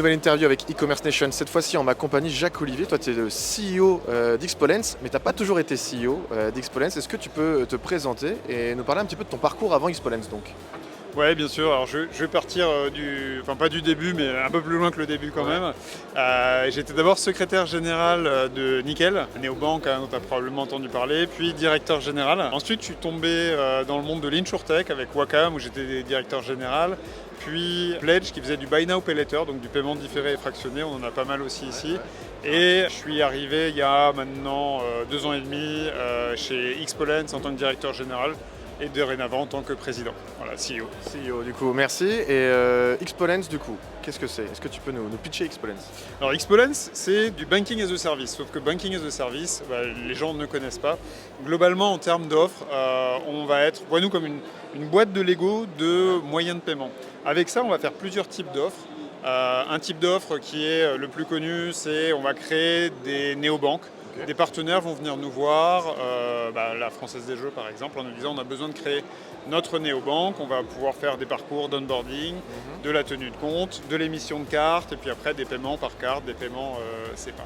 nouvelle interview avec e-commerce Nation. Cette fois-ci, en ma compagnie, Jacques Olivier. Toi, tu es le CEO d'Xpolens, mais tu n'as pas toujours été CEO d'Xpolens. Est-ce que tu peux te présenter et nous parler un petit peu de ton parcours avant Xpolens donc? Ouais, bien sûr. Alors, je vais partir enfin pas du début, mais un peu plus loin que le début quand même. J'étais d'abord secrétaire général de Nickel, Néobank, dont tu as probablement entendu parler, puis directeur général. Ensuite, je suis tombé dans le monde de l'InsurTech avec Wacom, où j'étais directeur général. Puis Pledge, qui faisait du Buy Now Pay Later, donc du paiement différé et fractionné. On en a pas mal aussi ici. Et je suis arrivé il y a maintenant 2 ans et demi chez Xpolens en tant que directeur général. Et dorénavant en tant que président, voilà, CEO. CEO du coup, merci. Et Xpolens du coup, qu'est-ce que c'est? Est-ce que tu peux nous pitcher Xpolens? Alors Xpolens, c'est du banking as a service, sauf que banking as a service, les gens ne connaissent pas. Globalement, en termes d'offres, on va être, vois-nous comme une boîte de Lego de moyens de paiement. Avec ça, on va faire plusieurs types d'offres. Un type d'offre qui est le plus connu, c'est on va créer des néobanques. Okay. Des partenaires vont venir nous voir, la Française des Jeux par exemple, en nous disant on a besoin de créer notre néobanque, on va pouvoir faire des parcours d'onboarding, de la tenue de compte, de l'émission de cartes et puis après des paiements par carte, des paiements SEPA.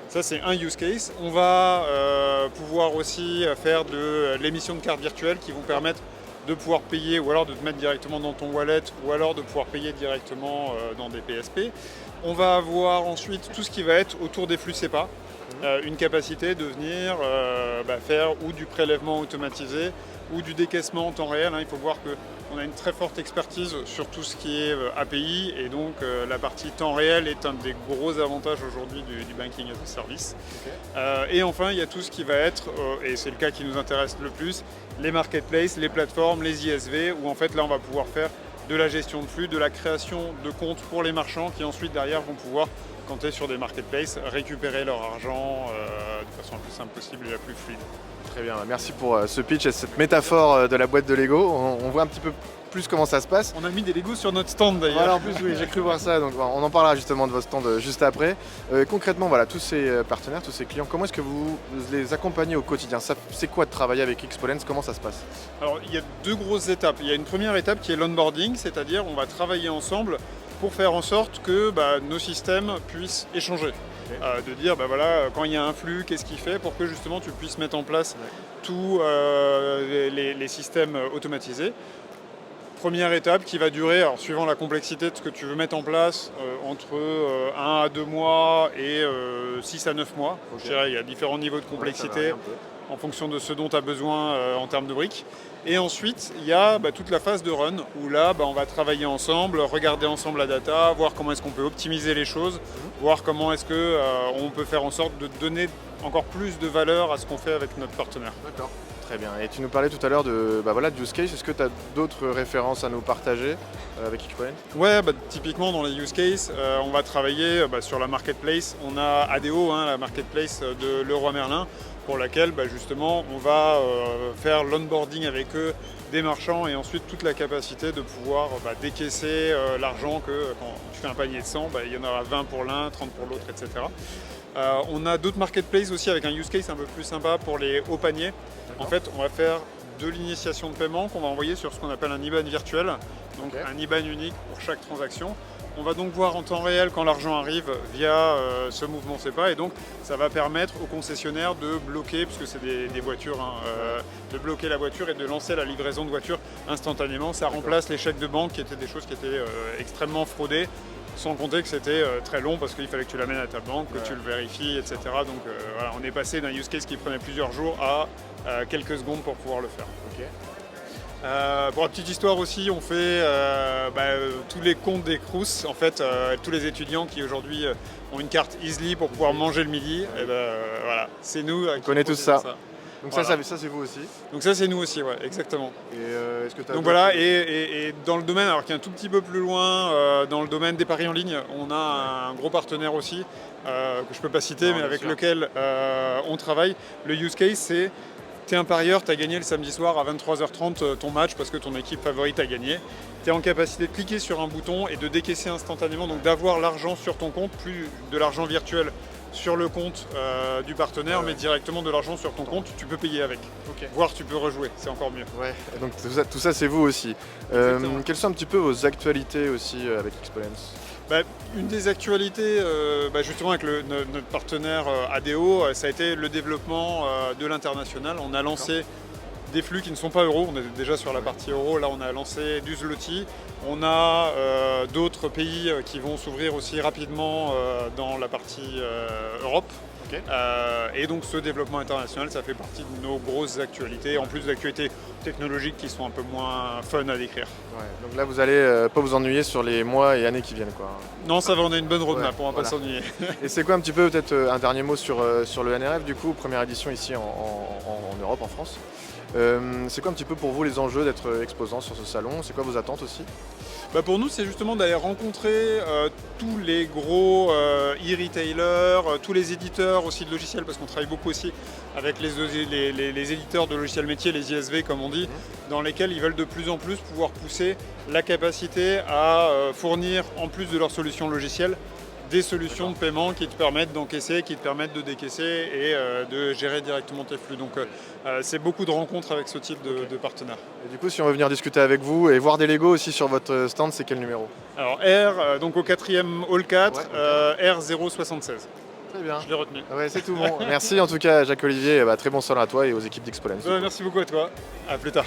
Ça c'est un use case. On va pouvoir aussi faire de l'émission de cartes virtuelles qui vont permettre de pouvoir payer ou alors de te mettre directement dans ton wallet ou alors de pouvoir payer directement dans des PSP. On va avoir ensuite tout ce qui va être autour des flux SEPA. Une capacité de venir faire ou du prélèvement automatisé ou du décaissement en temps réel. Il faut voir qu'on a une très forte expertise sur tout ce qui est API et donc la partie temps réel est un des gros avantages aujourd'hui du banking as a service. Okay. Et enfin, il y a tout ce qui va être, et c'est le cas qui nous intéresse le plus, les marketplaces, les plateformes, les ISV, où en fait là on va pouvoir faire de la gestion de flux, de la création de comptes pour les marchands qui ensuite derrière vont pouvoir, quand tu es sur des marketplaces, récupérer leur argent de façon la plus simple possible et la plus fluide. Très bien, merci pour ce pitch et cette métaphore de la boîte de Lego. On voit un petit peu plus comment ça se passe. On a mis des Legos sur notre stand d'ailleurs. Voilà, en plus oui, j'ai cru voir ça, donc on en parlera justement de votre stand juste après. Concrètement, voilà, tous ces partenaires, tous ces clients, comment est-ce que vous les accompagnez au quotidien? C'est quoi de travailler avec Xpolens? Comment ça se passe? Alors il y a 2 grosses étapes. Il y a une première étape qui est l'onboarding, c'est-à-dire on va travailler ensemble pour faire en sorte que nos systèmes puissent échanger. De dire quand il y a un flux, qu'est-ce qu'il fait pour que justement tu puisses mettre en place tous les systèmes automatisés. Première étape qui va durer, alors, suivant la complexité de ce que tu veux mettre en place, entre 1 à 2 mois et 6 à 9 mois. Okay. Je dirais, il y a différents niveaux de complexité en fonction de ce dont tu as besoin en termes de briques. Et ensuite, il y a toute la phase de run où là, on va travailler ensemble, regarder ensemble la data, voir comment est-ce qu'on peut optimiser les choses, voir comment est-ce qu'on peut faire en sorte de donner encore plus de valeur à ce qu'on fait avec notre partenaire. D'accord. Très bien. Et tu nous parlais tout à l'heure de use case. Est-ce que tu as d'autres références à nous partager avec Xpolens? Ouais, typiquement dans les use cases, on va travailler sur la marketplace. On a ADO, la marketplace de Leroy Merlin, pour laquelle justement on va faire l'onboarding avec eux des marchands et ensuite toute la capacité de pouvoir décaisser l'argent que quand tu fais un panier de 100, il y en aura 20 pour l'un, 30 pour l'autre, etc. On a d'autres marketplaces aussi avec un use case un peu plus sympa pour les hauts paniers. En fait, on va faire de l'initiation de paiement qu'on va envoyer sur ce qu'on appelle un IBAN virtuel, donc un IBAN unique pour chaque transaction. On va donc voir en temps réel quand l'argent arrive via ce mouvement SEPA et donc ça va permettre aux concessionnaires de bloquer, puisque c'est des voitures, de bloquer la voiture et de lancer la livraison de voitures instantanément. Ça remplace les chèques de banque qui étaient des choses qui étaient extrêmement fraudées. Sans compter que c'était très long parce qu'il fallait que tu l'amènes à ta banque, que tu le vérifies, etc. Donc on est passé d'un use case qui prenait plusieurs jours à quelques secondes pour pouvoir le faire. Okay. Pour la petite histoire aussi, on fait tous les comptes des Crous, en fait, tous les étudiants qui aujourd'hui ont une carte Easily pour pouvoir manger le midi, et voilà, c'est nous. On connaît tous ça. Donc voilà. ça c'est vous aussi? Donc ça c'est nous aussi, ouais, exactement. Et est-ce que donc voilà, et dans le domaine, alors qu'il y a un tout petit peu plus loin, dans le domaine des paris en ligne, on a un gros partenaire aussi, que je ne peux pas citer, mais avec lequel on travaille. Le use case, c'est tu es un parieur, tu as gagné le samedi soir à 23h30 ton match parce que ton équipe favorite a gagné. Tu es en capacité de cliquer sur un bouton et de décaisser instantanément, donc d'avoir l'argent sur ton compte, plus de l'argent virtuel sur le compte du partenaire, mais directement de l'argent sur ton compte, tu peux payer avec. Voire tu peux rejouer, c'est encore mieux. Ouais. Donc tout ça c'est vous aussi. Quelles sont un petit peu vos actualités aussi avec Xpolens? Bah, une des actualités, justement avec notre partenaire ADO, ça a été le développement de l'international. On a lancé des flux qui ne sont pas euros, on est déjà sur la partie euro, là on a lancé du zloty. On a d'autres pays qui vont s'ouvrir aussi rapidement dans la partie Europe. Ok. Et donc ce développement international, ça fait partie de nos grosses actualités, en plus d'actualités technologiques qui sont un peu moins fun à décrire. Ouais, donc là, vous allez pas vous ennuyer sur les mois et années qui viennent, quoi. Non, ça va, on a une bonne roadmap, Ouais, on va voilà. pas s'ennuyer. Et c'est quoi un petit peu, peut-être un dernier mot sur le NRF, du coup, première édition ici en Europe, en France. C'est quoi un petit peu pour vous les enjeux d'être exposant sur ce salon? C'est quoi vos attentes aussi? Pour nous, c'est justement d'aller rencontrer tous les gros e-retailers, tous les éditeurs aussi de logiciels, parce qu'on travaille beaucoup aussi avec les éditeurs de logiciels métiers, les ISV comme on dit, dans lesquels ils veulent de plus en plus pouvoir pousser la capacité à fournir, en plus de leurs solutions logicielles, des solutions de paiement qui te permettent d'encaisser, qui te permettent de décaisser et de gérer directement tes flux. Donc c'est beaucoup de rencontres avec ce type de partenaires. Et du coup, si on veut venir discuter avec vous et voir des Lego aussi sur votre stand, c'est quel numéro? Alors R, donc au 4e Hall 4, R076. Très bien. Je l'ai retenu. Ouais, c'est tout bon. Merci en tout cas, Jacques-Olivier. Très bon salon à toi et aux équipes d'Expolens. Merci beaucoup à toi. À plus tard.